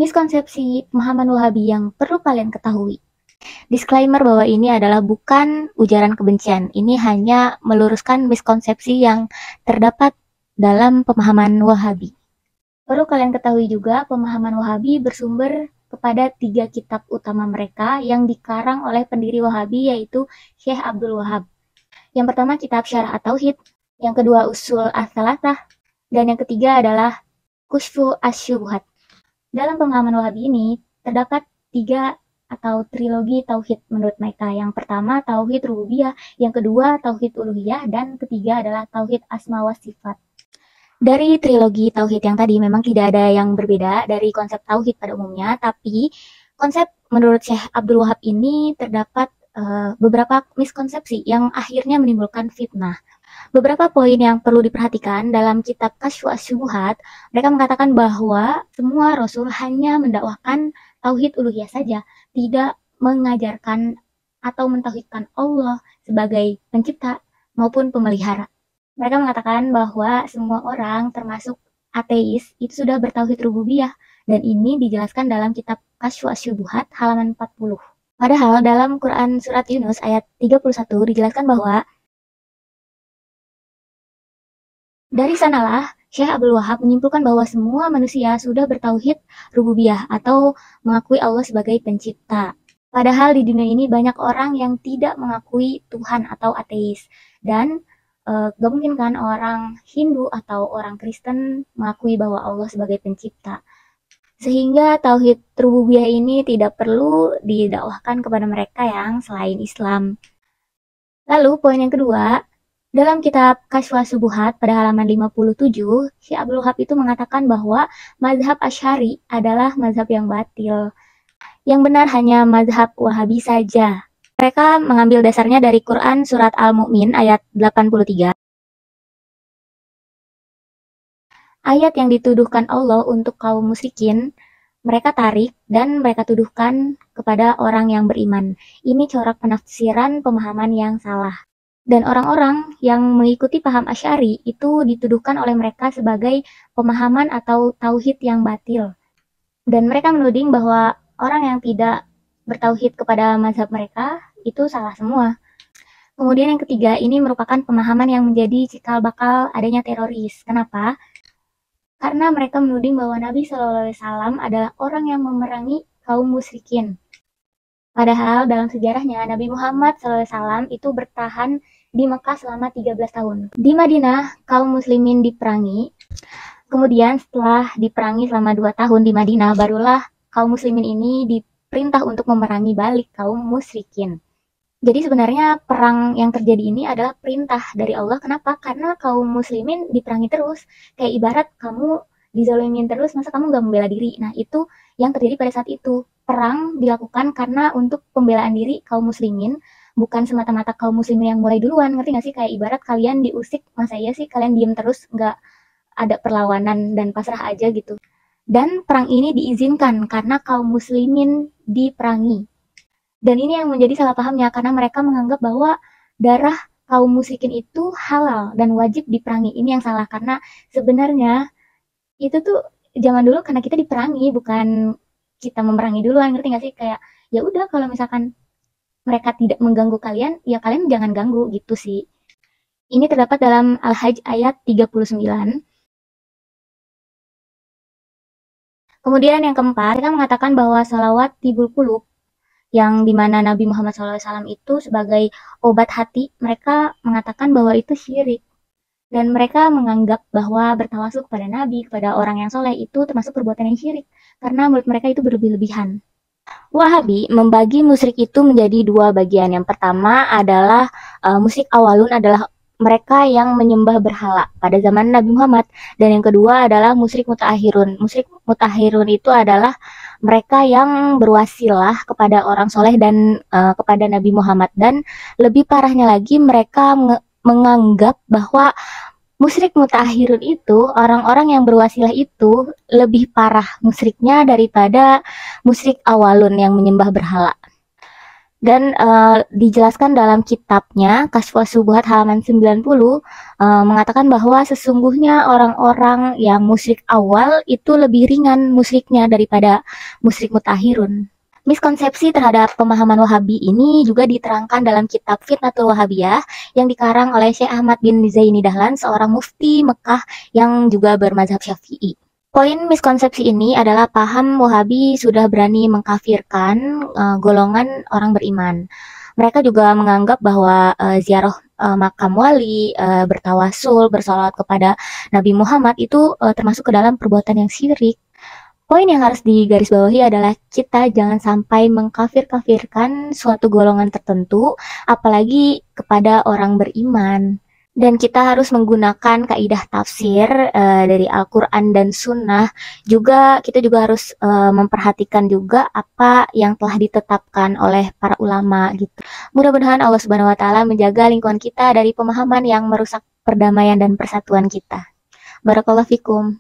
Miskonsepsi pemahaman Wahabi yang perlu kalian ketahui. Disclaimer bahwa ini adalah bukan ujaran kebencian. Ini hanya meluruskan miskonsepsi yang terdapat dalam pemahaman Wahabi. Perlu kalian ketahui juga, pemahaman Wahabi bersumber kepada 3 kitab utama mereka yang dikarang oleh pendiri Wahabi, yaitu Syekh Abdul Wahab. Yang pertama kitab Syarah At-Tauhid, yang kedua Usul Ats-Tsalatsah, dan yang ketiga adalah Kusyfu Asy-Syubhat. Dalam pemahaman Wahabi ini terdapat 3 atau trilogi tauhid menurut mereka. Yang pertama tauhid rububiyah, yang kedua tauhid uluhiyah, dan ketiga adalah tauhid asma wa sifat. Dari trilogi tauhid yang tadi memang tidak ada yang berbeda dari konsep tauhid pada umumnya, tapi konsep menurut Syekh Abdul Wahab ini terdapat beberapa miskonsepsi yang akhirnya menimbulkan fitnah. Beberapa poin yang perlu diperhatikan dalam kitab Kasyfu Asy-Syubuhat, mereka mengatakan bahwa semua rasul hanya mendakwahkan tauhid uluhiyah saja, tidak mengajarkan atau mentauhidkan Allah sebagai pencipta maupun pemelihara. Mereka mengatakan bahwa semua orang termasuk ateis itu sudah bertauhid rububiyah, dan ini dijelaskan dalam kitab Kasyfu Asy-Syubuhat halaman 40. Padahal dalam Quran surat Yunus ayat 31 dijelaskan bahwa dari sanalah Syekh Abdul Wahab menyimpulkan bahwa semua manusia sudah bertauhid rububiyah atau mengakui Allah sebagai pencipta. Padahal di dunia ini banyak orang yang tidak mengakui Tuhan atau ateis. Dan gak mungkin kan orang Hindu atau orang Kristen mengakui bahwa Allah sebagai pencipta. Sehingga tauhid rububiyah ini tidak perlu didakwahkan kepada mereka yang selain Islam. Lalu poin yang kedua, dalam kitab Kasyfu Asy-Syubuhat pada halaman 57, Syekh Abdul Wahab itu mengatakan bahwa mazhab Asy'ari adalah mazhab yang batil. Yang benar hanya mazhab Wahabi saja. Mereka mengambil dasarnya dari Quran surat Al-Mu'min ayat 83. Ayat yang dituduhkan Allah untuk kaum musyrikin, mereka tarik dan mereka tuduhkan kepada orang yang beriman. Ini corak penafsiran pemahaman yang salah. Dan orang-orang yang mengikuti paham Asy'ari itu dituduhkan oleh mereka sebagai pemahaman atau tauhid yang batil. Dan mereka menuding bahwa orang yang tidak bertauhid kepada mazhab mereka itu salah semua. Kemudian yang ketiga, ini merupakan pemahaman yang menjadi cikal bakal adanya teroris. Kenapa? Karena mereka menuding bahwa Nabi SAW adalah orang yang memerangi kaum musyrikin. Padahal dalam sejarahnya Nabi Muhammad SAW itu bertahan di Mekah selama 13 tahun. Di Madinah kaum muslimin diperangi. Kemudian setelah diperangi selama 2 tahun di Madinah, barulah kaum muslimin ini diperintah untuk memerangi balik kaum musyrikin. Jadi sebenarnya perang yang terjadi ini adalah perintah dari Allah. Kenapa? Karena kaum muslimin diperangi terus. Kayak ibarat kamu dizalimin terus, masa kamu gak membela diri? Nah itu yang terjadi pada saat itu. Perang dilakukan karena untuk pembelaan diri kaum muslimin, bukan semata-mata kaum muslimin yang mulai duluan. Ngerti gak sih? Kayak ibarat kalian diusik, masa iya sih kalian diem terus gak ada perlawanan dan pasrah aja gitu. Dan perang ini diizinkan karena kaum muslimin diperangi. Dan ini yang menjadi salah pahamnya, karena mereka menganggap bahwa darah kaum musyrikin itu halal dan wajib diperangi. Ini yang salah, karena sebenarnya itu tuh zaman dulu karena kita diperangi, bukan kita memerangi duluan. Ngerti gak sih? Kayak ya udah kalau misalkan mereka tidak mengganggu kalian, ya kalian jangan ganggu gitu sih. Ini terdapat dalam Al-Hajj ayat 39. Kemudian yang keempat, mereka mengatakan bahwa salawat tibul qulub, yang dimana Nabi Muhammad SAW itu sebagai obat hati, mereka mengatakan bahwa itu syirik. Dan mereka menganggap bahwa bertawasul kepada Nabi, kepada orang yang soleh itu termasuk perbuatan yang syirik. Karena menurut mereka itu berlebih-lebihan. Wahabi membagi musyrik itu menjadi 2 bagian. Yang pertama adalah musyrik awalun, adalah mereka yang menyembah berhala pada zaman Nabi Muhammad. Dan yang kedua adalah musyrik mutaakhirun. Musyrik mutaakhirun itu adalah mereka yang berwasilah kepada orang soleh dan kepada Nabi Muhammad. Dan lebih parahnya lagi, mereka menganggap bahwa musyrik mutaakhirun itu, orang-orang yang berwasilah itu lebih parah musyriknya daripada musyrik awalun yang menyembah berhala. Dan dijelaskan dalam kitabnya Kasyfus Syubhat halaman 90 mengatakan bahwa sesungguhnya orang-orang yang musyrik awal itu lebih ringan musyriknya daripada musyrik mutakhirun. Miskonsepsi terhadap pemahaman Wahabi ini juga diterangkan dalam kitab Fitnatul Wahabiyah yang dikarang oleh Syekh Ahmad bin Zaini Dahlan, seorang mufti Mekah yang juga bermazhab Syafi'i. Poin miskonsepsi ini adalah paham Wahabi sudah berani mengkafirkan golongan orang beriman. Mereka juga menganggap bahwa ziarah makam wali, bertawasul, bersolawat kepada Nabi Muhammad itu termasuk ke dalam perbuatan yang syirik. Poin yang harus digarisbawahi adalah kita jangan sampai mengkafir-kafirkan suatu golongan tertentu, apalagi kepada orang beriman. Dan kita harus menggunakan kaidah tafsir dari Al-Quran dan Sunnah. Kita juga harus memperhatikan juga apa yang telah ditetapkan oleh para ulama gitu. Mudah-mudahan Allah Subhanahu Wa Taala menjaga lingkungan kita dari pemahaman yang merusak perdamaian dan persatuan kita. Barakallahu fikum.